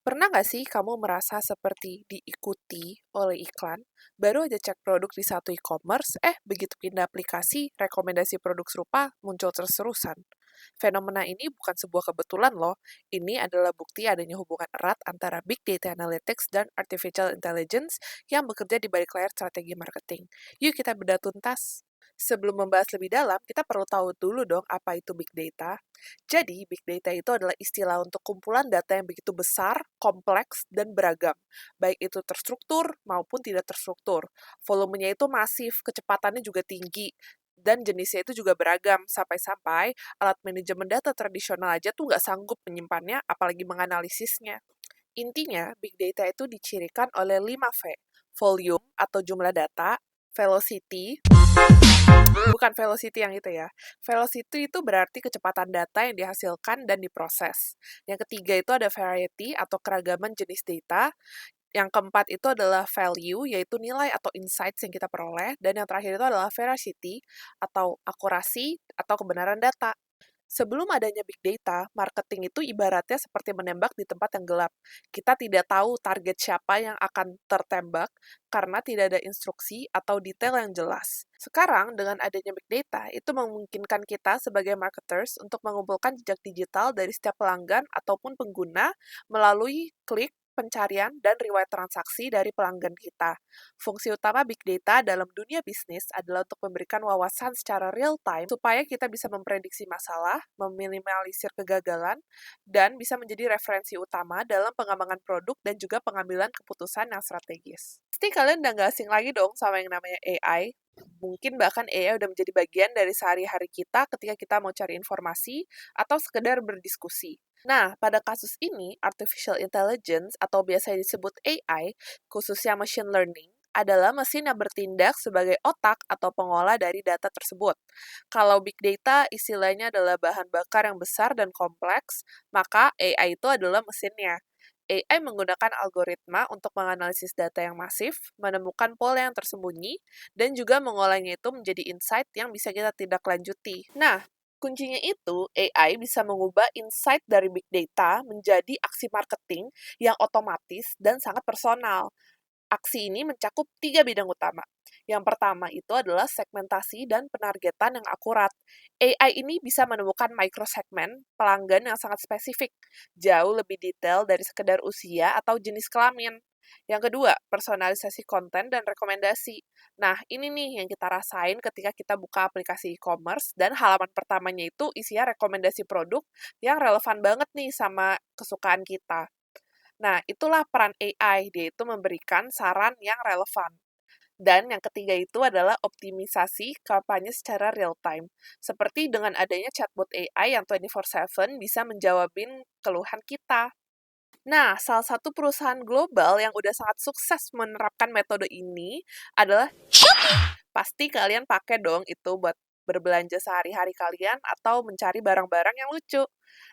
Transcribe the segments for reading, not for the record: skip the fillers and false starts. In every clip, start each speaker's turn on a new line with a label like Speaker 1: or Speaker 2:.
Speaker 1: Pernah nggak sih kamu merasa seperti diikuti oleh iklan? Baru aja cek produk di satu e-commerce, begitu pindah aplikasi, rekomendasi produk serupa muncul terus-terusan. Fenomena ini bukan sebuah kebetulan loh, ini adalah bukti adanya hubungan erat antara Big Data Analytics dan Artificial Intelligence yang bekerja di balik layar strategi marketing. Yuk kita bedah tuntas. Sebelum membahas lebih dalam, kita perlu tahu dulu dong apa itu Big Data. Jadi, Big Data itu adalah istilah untuk kumpulan data yang begitu besar, kompleks, dan beragam, baik itu terstruktur maupun tidak terstruktur. Volumenya itu masif, kecepatannya juga tinggi, dan jenisnya itu juga beragam, sampai-sampai alat manajemen data tradisional aja tuh nggak sanggup menyimpannya, apalagi menganalisisnya. Intinya, Big Data itu dicirikan oleh 5 V, volume atau jumlah data, velocity, bukan velocity yang itu ya. Velocity itu berarti kecepatan data yang dihasilkan dan diproses. Yang ketiga itu ada variety atau keragaman jenis data. Yang keempat itu adalah value, yaitu nilai atau insights yang kita peroleh. Dan yang terakhir itu adalah veracity atau akurasi atau kebenaran data. Sebelum adanya big data, marketing itu ibaratnya seperti menembak di tempat yang gelap. Kita tidak tahu target siapa yang akan tertembak karena tidak ada instruksi atau detail yang jelas. Sekarang, dengan adanya big data, itu memungkinkan kita sebagai marketers untuk mengumpulkan jejak digital dari setiap pelanggan ataupun pengguna melalui klik, pencarian, dan riwayat transaksi dari pelanggan kita. Fungsi utama big data dalam dunia bisnis adalah untuk memberikan wawasan secara real time supaya kita bisa memprediksi masalah, meminimalisir kegagalan, dan bisa menjadi referensi utama dalam pengembangan produk dan juga pengambilan keputusan yang strategis. Pasti kalian udah nggak asing lagi dong sama yang namanya AI. Mungkin bahkan AI udah menjadi bagian dari sehari-hari kita ketika kita mau cari informasi atau sekedar berdiskusi. Nah, pada kasus ini, artificial intelligence atau biasa disebut AI, khususnya machine learning, adalah mesin yang bertindak sebagai otak atau pengolah dari data tersebut. Kalau big data istilahnya adalah bahan bakar yang besar dan kompleks, maka AI itu adalah mesinnya. AI menggunakan algoritma untuk menganalisis data yang masif, menemukan pola yang tersembunyi, dan juga mengolahnya itu menjadi insight yang bisa kita tindak lanjuti. Nah, kuncinya itu, AI bisa mengubah insight dari big data menjadi aksi marketing yang otomatis dan sangat personal. Aksi ini mencakup 3 bidang utama. Yang pertama itu adalah segmentasi dan penargetan yang akurat. AI ini bisa menemukan microsegmen pelanggan yang sangat spesifik, jauh lebih detail dari sekedar usia atau jenis kelamin. Yang kedua, personalisasi konten dan rekomendasi. Nah, ini nih yang kita rasain ketika kita buka aplikasi e-commerce dan halaman pertamanya itu isinya rekomendasi produk yang relevan banget nih sama kesukaan kita. Nah, itulah peran AI, dia itu memberikan saran yang relevan. Dan yang ketiga itu adalah optimisasi kampanye secara real time. Seperti dengan adanya chatbot AI yang 24/7 bisa menjawabin keluhan kita. Nah, salah satu perusahaan global yang udah sangat sukses menerapkan metode ini adalah Shopee. Pasti kalian pakai dong itu buat berbelanja sehari-hari kalian atau mencari barang-barang yang lucu.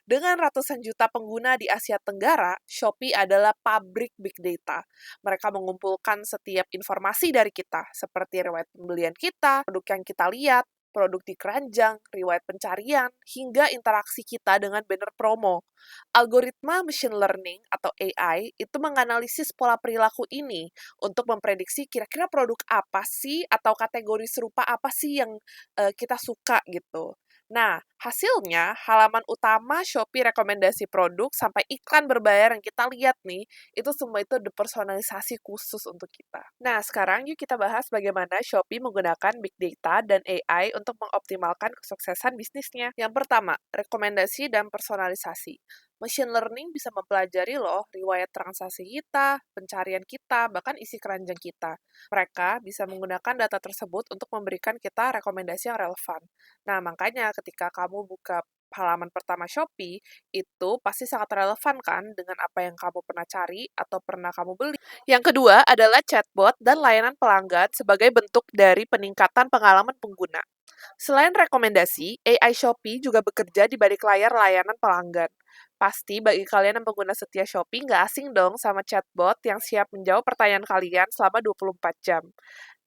Speaker 1: Dengan ratusan juta pengguna di Asia Tenggara, Shopee adalah pabrik big data. Mereka mengumpulkan setiap informasi dari kita, seperti riwayat pembelian kita, produk yang kita lihat, produk di keranjang, riwayat pencarian, hingga interaksi kita dengan banner promo. Algoritma machine learning atau AI itu menganalisis pola perilaku ini untuk memprediksi kira-kira produk apa sih atau kategori serupa apa sih yang kita suka gitu. Nah, hasilnya halaman utama Shopee rekomendasi produk sampai iklan berbayar yang kita lihat nih, itu semua itu depersonalisasi khusus untuk kita. Nah, sekarang yuk kita bahas bagaimana Shopee menggunakan big data dan AI untuk mengoptimalkan kesuksesan bisnisnya. Yang pertama, rekomendasi dan personalisasi. Machine learning bisa mempelajari loh riwayat transaksi kita, pencarian kita, bahkan isi keranjang kita. Mereka bisa menggunakan data tersebut untuk memberikan kita rekomendasi yang relevan. Nah, makanya ketika kamu buka halaman pertama Shopee, itu pasti sangat relevan kan dengan apa yang kamu pernah cari atau pernah kamu beli. Yang kedua adalah chatbot dan layanan pelanggan sebagai bentuk dari peningkatan pengalaman pengguna. Selain rekomendasi, AI Shopee juga bekerja di balik layar layanan pelanggan. Pasti bagi kalian yang pengguna setia Shopee nggak asing dong sama chatbot yang siap menjawab pertanyaan kalian selama 24 jam.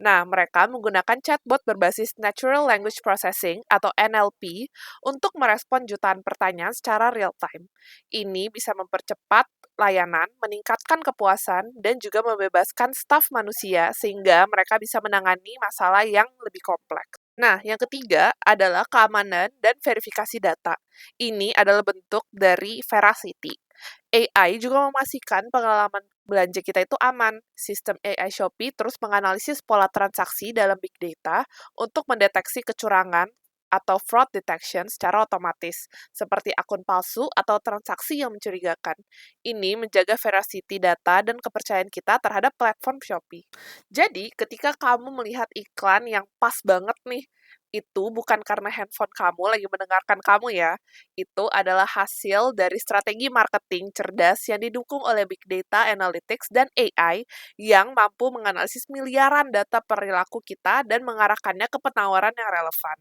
Speaker 1: Nah, mereka menggunakan chatbot berbasis Natural Language Processing atau NLP untuk merespon jutaan pertanyaan secara real time. Ini bisa mempercepat layanan, meningkatkan kepuasan, dan juga membebaskan staf manusia sehingga mereka bisa menangani masalah yang lebih kompleks. Nah, yang ketiga adalah keamanan dan verifikasi data. Ini adalah bentuk dari veracity. AI juga memastikan pengalaman belanja kita itu aman. Sistem AI Shopee terus menganalisis pola transaksi dalam big data untuk mendeteksi kecurangan atau fraud detection secara otomatis, seperti akun palsu atau transaksi yang mencurigakan. Ini menjaga veracity data dan kepercayaan kita terhadap platform Shopee. Jadi, ketika kamu melihat iklan yang pas banget nih, itu bukan karena handphone kamu lagi mendengarkan kamu ya. Itu adalah hasil dari strategi marketing cerdas yang didukung oleh big data analytics dan AI yang mampu menganalisis miliaran data perilaku kita dan mengarahkannya ke penawaran yang relevan.